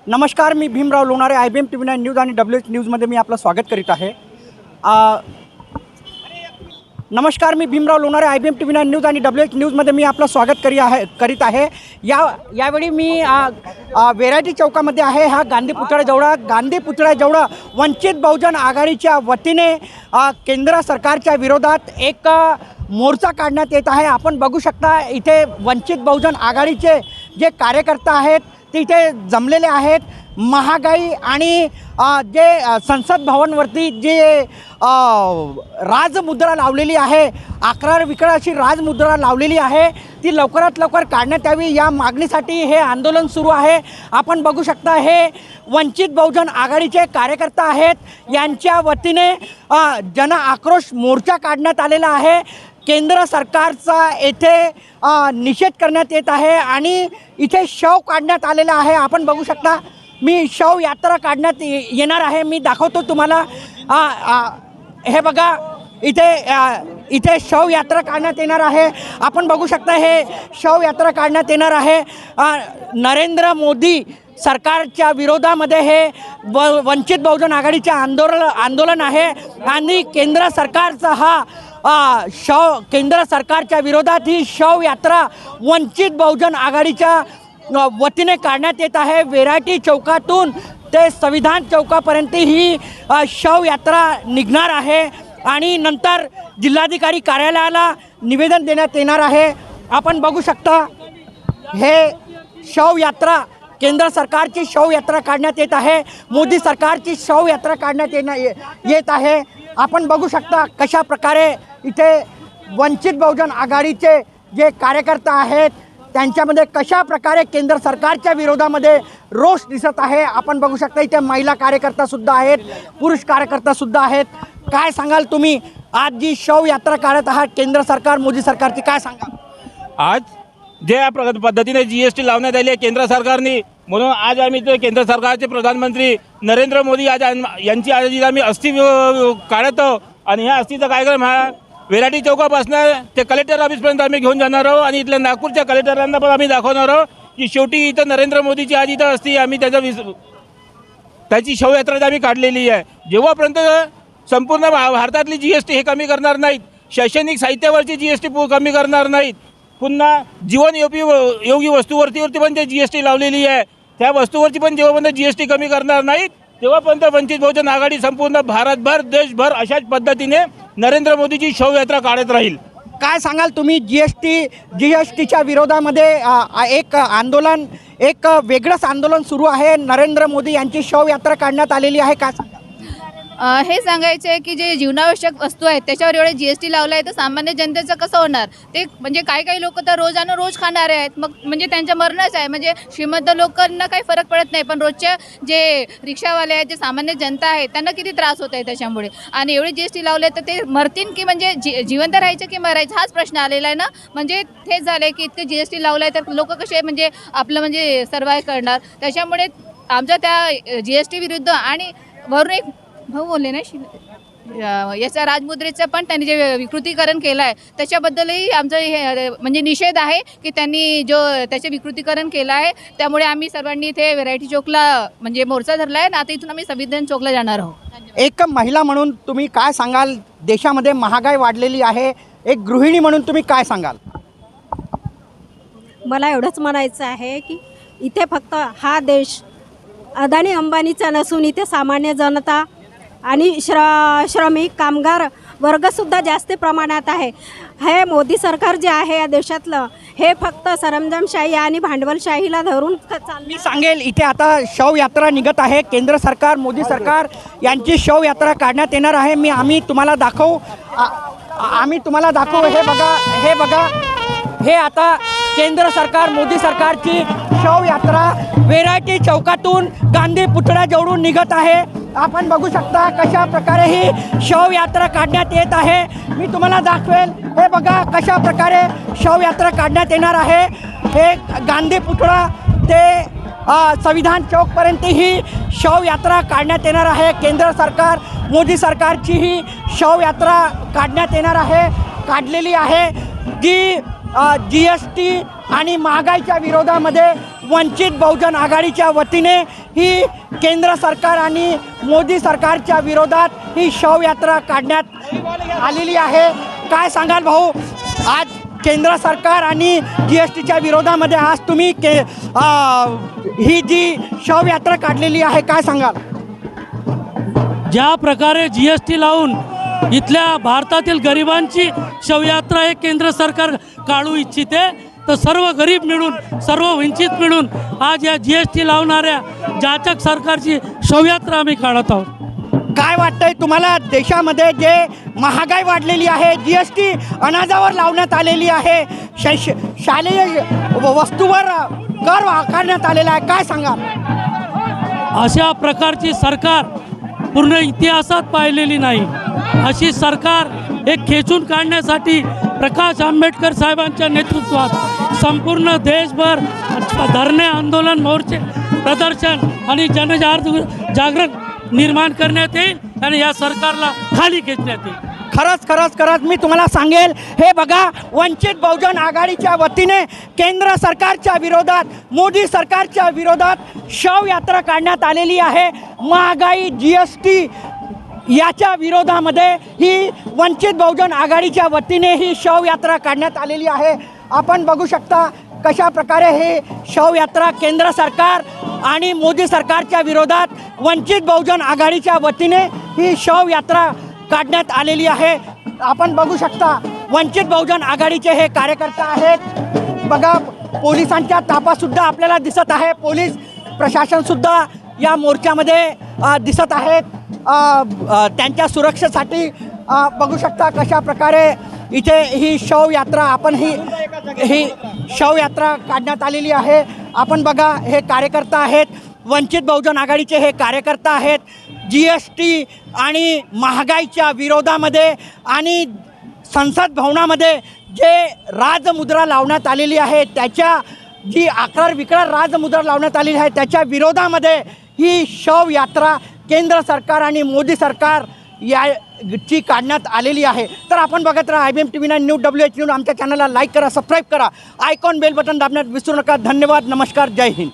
नमस्कार, मी Bhimrao Lonare, IBM TV9 news आणि WH न्यूजमध्ये मी आपलं स्वागत करीत आहे। नमस्कार, मी Bhimrao Lonare, IBM TV9 news आणि WH न्यूजमध्ये मी आपलं स्वागत करीत आहे। यावेळी मी व्हेरायटी चौकामध्ये आहे। हा गांधी पुतळ्याजवळ वंचित बहुजन आघाडीच्या वतीने केंद्र सरकारच्या विरोधात एक मोर्चा काढण्यात येत आहे। आपण बघू शकता इथे वंचित बहुजन आघाडीचे जे कार्यकर्ता आहेत तिथे जमलेले आहेत। महागाई आणि जे संसद भवनवरती जे राजमुद्रा लावलेली आहे, आकरार विकराळ अशी राजमुद्रा लावलेली आहे, ती लवकरात लवकर काढण्यात यावी या मागणीसाठी हे आंदोलन सुरू आहे। आपण बघू शकता हे वंचित बहुजन आघाडीचे कार्यकर्ता आहेत। यांच्या वतीने जन आक्रोश मोर्चा काढण्यात आलेला आहे। केंद्र सरकारचा येथे निषेध करण्यात येत आहे आणि इथे शव काढण्यात आलेला आहे। आपण बघू शकता मी शव यात्रा काढण्यात येणार आहे। मी दाखवतो तुम्हाला। हे बघा इथे शव यात्रा काढण्यात येणार आहे। आपण बघू शकता हे शव यात्रा काढण्यात येणार आहे। नरेंद्र मोदी सरकारच्या विरोधामध्ये हे वंचित बहुजन आघाडीचे आंदोलन आहे आणि केंद्र सरकारचा हा केंद्र सरकारच्या विरोधात ही शव यात्रा वंचित बहुजन आघाडीच्या वतीने काढण्यात येत आहे। व्हेरायटी चौकातून ते संविधान चौकापर्यंत ही शव यात्रा निघणार आहे आणि नंतर जिल्हाधिकारी कार्यालयाला निवेदन देण्यात येणार आहे। आपण बघू शकता हे शव यात्रा केंद्र सरकारची शव यात्रा काढण्यात येत आहे। मोदी सरकारची शव यात्रा काढण्यात येत आहे। आपण बघू शकता कशा प्रकारे इथे वंचित बहुजन आघाडीचे जे कार्यकर्ता आहेत त्यांच्यामध्ये कशा प्रकारे केंद्र सरकारच्या विरोधामध्ये रोष दिसत आहे। आपण बघू शकता इथे महिला कार्यकर्तासुद्धा आहेत, पुरुष कार्यकर्तासुद्धा आहेत। काय सांगाल तुम्ही आज जी शव यात्रा काढत आहात केंद्र सरकार मोदी सरकारची, काय सांगाल? आज ज्या पद्धतीने GST लावण्यात आली आहे केंद्र सरकारने, म्हणून आज आम्ही ते केंद्र सरकारचे प्रधानमंत्री नरेंद्र मोदी यांची आज आम्ही अस्थि काढतो आणि ह्या अस्थीचा कार्यक्रम हा व्हेरायटी चौकापासून ते कलेक्टर ऑफिसपर्यंत आम्ही घेऊन जाणार आहोत आणि इथल्या नागपूरच्या कलेक्टरांना पण आम्ही दाखवणार आहोत की शेवटी इथं नरेंद्र मोदीची आज इथं अस्थी आम्ही त्याची शवयात्रा आम्ही काढलेली आहे। जेव्हापर्यंत संपूर्ण भारतातली GST हे कमी करणार नाहीत, शैक्षणिक साहित्यावरची GST कमी करणार नाहीत, पुन्हा जीवनयोगी वस्तूवरती पण जे GST लावलेली आहे त्या वस्तूवरची पण जेव्हापर्यंत GST कमी करणार नाहीत तेव्हापर्यंत वंचित बहुजन आघाडी संपूर्ण भारतभर देशभर अशाच पद्धतीने नरेंद्र मोदीची शवयात्रा काढत राहील। काय सांगाल तुम्ही? GSTच्या विरोधामध्ये एक वेगळंच आंदोलन सुरू आहे। नरेंद्र मोदी यांची शवयात्रा काढण्यात आलेली आहे, काय सांगाल? हे सांगायचं आहे की जे जीवनावश्यक वस्तू आहेत त्याच्यावर एवढे GST लावलं आहे तर सामान्य जनतेचं कसं होणार? ते म्हणजे काही लोक तर रोज खाणारे आहेत, मग म्हणजे त्यांच्या मरणच आहे। म्हणजे श्रीमंत लोकांना काही फरक पडत नाही, पण रोजच्या जे रिक्षावाले आहेत, जे सामान्य जनता आहे त्यांना किती त्रास होत आहे त्याच्यामुळे। आणि एवढे GST लावले तर ते मरतील की म्हणजे जिवंत राहायचं की मरायचं हाच प्रश्न आलेला आहे ना। म्हणजे तेच झालं की इतके GST लावलं आहे तर लोक कसे म्हणजे आपलं म्हणजे सर्वाइव्ह करणार? त्याच्यामुळे आमच्या त्या GST विरुद्ध आणि वरून एक भाऊ बोलले ना याचा राजमुद्रेचं पण त्यांनी जे विकृतीकरण केलं आहे त्याच्याबद्दलही आमचं हे म्हणजे निषेध आहे की त्यांनी जो त्याचे विकृतीकरण केलं आहे। त्यामुळे आम्ही सर्वांनी इथे व्हेरायटी चौकला म्हणजे मोर्चा धरला आहे आणि आता इथून आम्ही संविधान चौकला जाणार आहोत। एक महिला म्हणून तुम्ही काय सांगाल? देशामध्ये महागाई वाढलेली आहे, एक गृहिणी म्हणून तुम्ही काय सांगाल? मला एवढंच म्हणायचं आहे की इथे फक्त हा देश अदानी अंबानीचा नसून इथे सामान्य जनता आणि श्रमिक कामगार वर्गसुद्धा जास्त प्रमाणात आहे। हे मोदी सरकार जे आहे या देशातलं हे फक्त सरंजामशाही आणि भांडवलशाहीला धरून मी सांगेल इथे आता शव यात्रा निघत आहे। केंद्र सरकार मोदी सरकार यांची शव यात्रा काढण्यात येणार आहे। आम्ही तुम्हाला दाखवू हे बघा हे आता केंद्र सरकार मोदी सरकारची शव यात्रा व्हेरायटी चौकातून गांधी पुतळ्याजवळून निघत आहे। आपण बघू शकता कशा प्रकारे ही शव यात्रा काढण्यात येत आहे। मी तुम्हाला दाखवेल, हे बघा कशा प्रकारे शव यात्रा काढण्यात येणार आहे। हे गांधी पुतळा ते संविधान चौकपर्यंत ही शव यात्रा काढण्यात येणार आहे। केंद्र सरकार मोदी सरकारची ही शव यात्रा काढण्यात येणार आहे, काढलेली आहे जी GST आणि महागाईच्या विरोधामध्ये वंचित बहुजन आघाडीच्या वतीने ही केंद्र सरकार आणि मोदी सरकारच्या विरोधात ही शवयात्रा काढण्यात आलेली आहे. काय सांगाल भाऊ, आज केंद्र सरकार आणि GSTच्या विरोधामध्ये आज तुम्ही ही जी शवयात्रा काढलेली आहे, काय सांगाल? ज्या प्रकारे GST लावून इथल्या भारतातील गरिबांची शवयात्रा हे केंद्र सरकार काढू इच्छिते, तर सर्व गरीब मिळून, सर्व वंचित मिळून आज या GST लावणाऱ्या जाचक सरकारची शवयात्रा आम्ही काढत आहोत. काय वाटतंय तुम्हाला, देशामध्ये जे महागाई वाढलेली आहे, GST अनाजावर लावण्यात आलेली आहे, शालेय वस्तूवर कर आकारण्यात आलेला आहे, काय सांगा? अशा प्रकारची सरकार पूर्ण इतिहासात पाहिलेली नाही. अशी सरकार एक खेचून काढण्यासाठी प्रकाश आंबेडकर साहेबांच्या नेतृत्वात संपूर्ण देशभर धरणे, आंदोलन, मोर्चे, प्रदर्शन आणि जनजागरण निर्माण करण्यात येईल आणि या सरकारला खाली खेचण्यात येईल. खरंच मी तुम्हाला सांगेल, हे बघा, वंचित बहुजन आघाडीच्या वतीने केंद्र सरकारच्या विरोधात, मोदी सरकारच्या विरोधात शवयात्रा काढण्यात आलेली आहे. महागाई, GST याच्या विरोधामध्ये ही वंचित बहुजन आघाडीच्या वतीने ही शवयात्रा काढण्यात आलेली आहे. आपण बघू शकता कशा प्रकारे हे शवयात्रा केंद्र सरकार आणि मोदी सरकारच्या विरोधात वंचित बहुजन आघाडीच्या वतीने ही शवयात्रा काढण्यात आलेली आहे. आपण बघू शकता वंचित बहुजन आघाडीचे हे कार्यकर्ते आहेत. बघा, पोलिसांच्या ताफासुद्धा आपल्याला दिसत आहे. पोलीस प्रशासनसुद्धा या मोर्चामध्ये दिसत आहेत. त्यांच्या सुरक्षेसाठी बघू शकता कशा प्रकारे इथे ही शवयात्रा, आपण ही शवयात्रा काढण्यात आलेली आहे. आपण बघा, हे कार्यकर्ते आहेत, वंचित बहुजन आघाडीचे हे कार्यकर्ते आहेत. GST आणि महागाईच्या विरोधामध्ये आणि संसद भवनामध्ये जे राजमुद्रा लावण्यात आलेली आहे, त्याच्या जी आकार विकार राजमुद्रा लावण्यात आलेली आहे, त्याच्या विरोधामध्ये ही शवयात्रा केंद्र सरकार आणि मोदी सरकार याची काढण्यात आलेली आहे. तर आपण बघत राहा IBM TV9 news WH news. आमच्या चॅनलला लाईक करा, सबस्क्राईब करा, आयकॉन बेल बटन दाबण्यात विसरू नका. धन्यवाद, नमस्कार, जय हिंद.